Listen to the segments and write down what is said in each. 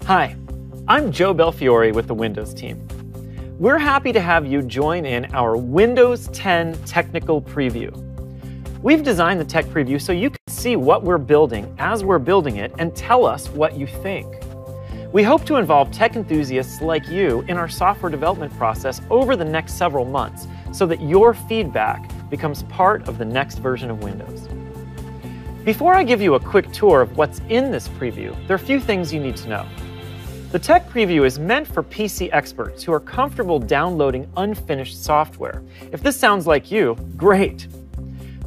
Hi, I'm Joe Belfiore with the Windows team. We're happy to have you join in our Windows 10 technical preview. We've designed the tech preview so you can see what we're building as we're building it and tell us what you think. We hope to involve tech enthusiasts like you in our software development process over the next several months so that your feedback becomes part of the next version of Windows. Before I give you a quick tour of what's in this preview, there are a few things you need to know. The tech preview is meant for PC experts who are comfortable downloading unfinished software. If this sounds like you, great!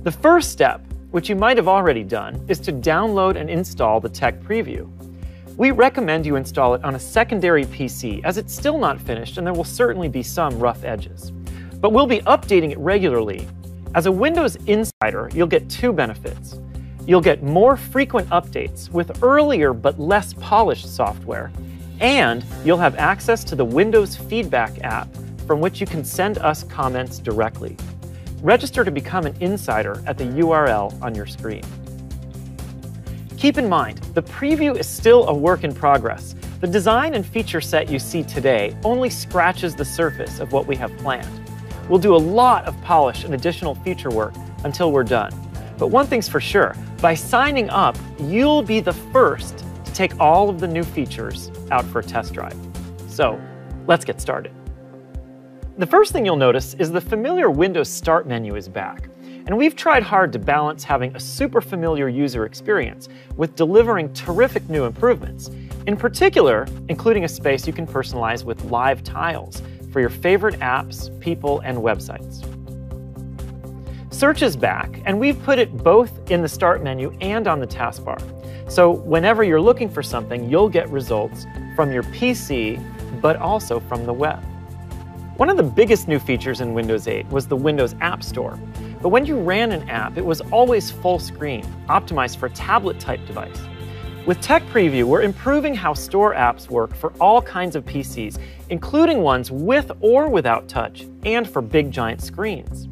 The first step, which you might have already done, is to download and install the tech preview. We recommend you install it on a secondary PC as it's still not finished and there will certainly be some rough edges. But we'll be updating it regularly. As a Windows insider, you'll get two benefits. You'll get more frequent updates with earlier but less polished software, and you'll have access to the Windows Feedback app from which you can send us comments directly. Register to become an insider at the URL on your screen. Keep in mind, the preview is still a work in progress. The design and feature set you see today only scratches the surface of what we have planned. We'll do a lot of polish and additional feature work until we're done. But one thing's for sure, by signing up, you'll be the first to take all of the new features out for a test drive. So, let's get started. The first thing you'll notice is the familiar Windows Start menu is back. And we've tried hard to balance having a super familiar user experience with delivering terrific new improvements. In particular, including a space you can personalize with live tiles for your favorite apps, people, and websites. Search is back, and we've put it both in the Start menu and on the taskbar. So whenever you're looking for something, you'll get results from your PC, but also from the web. One of the biggest new features in Windows 8 was the Windows App Store. But when you ran an app, it was always full screen, optimized for a tablet-type device. With Tech Preview, we're improving how Store apps work for all kinds of PCs, including ones with or without touch, and for big giant screens.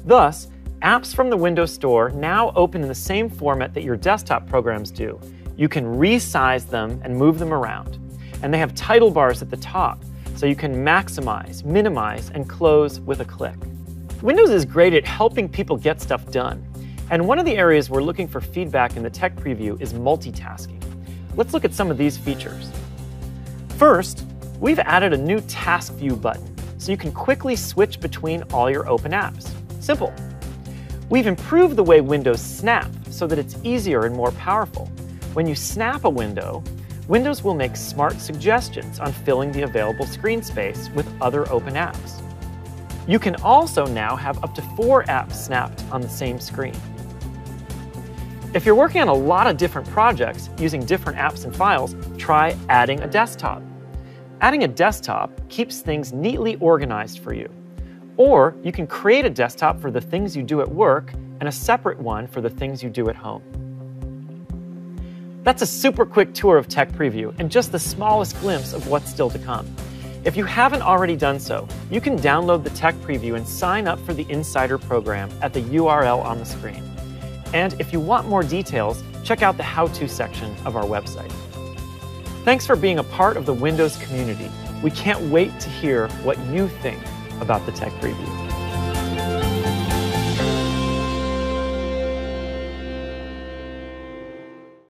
Thus, apps from the Windows Store now open in the same format that your desktop programs do. You can resize them and move them around. And they have title bars at the top, so you can maximize, minimize, and close with a click. Windows is great at helping people get stuff done. And one of the areas we're looking for feedback in the tech preview is multitasking. Let's look at some of these features. First, we've added a new Task View button, so you can quickly switch between all your open apps. Simple. We've improved the way windows snap so that it's easier and more powerful. When you snap a window, Windows will make smart suggestions on filling the available screen space with other open apps. You can also now have up to 4 apps snapped on the same screen. If you're working on a lot of different projects using different apps and files, try adding a desktop. Adding a desktop keeps things neatly organized for you. Or you can create a desktop for the things you do at work and a separate one for the things you do at home. That's a super quick tour of Tech Preview and just the smallest glimpse of what's still to come. If you haven't already done so, you can download the Tech Preview and sign up for the Insider program at the URL on the screen. And if you want more details, check out the How-To section of our website. Thanks for being a part of the Windows community. We can't wait to hear what you think about the Tech Preview.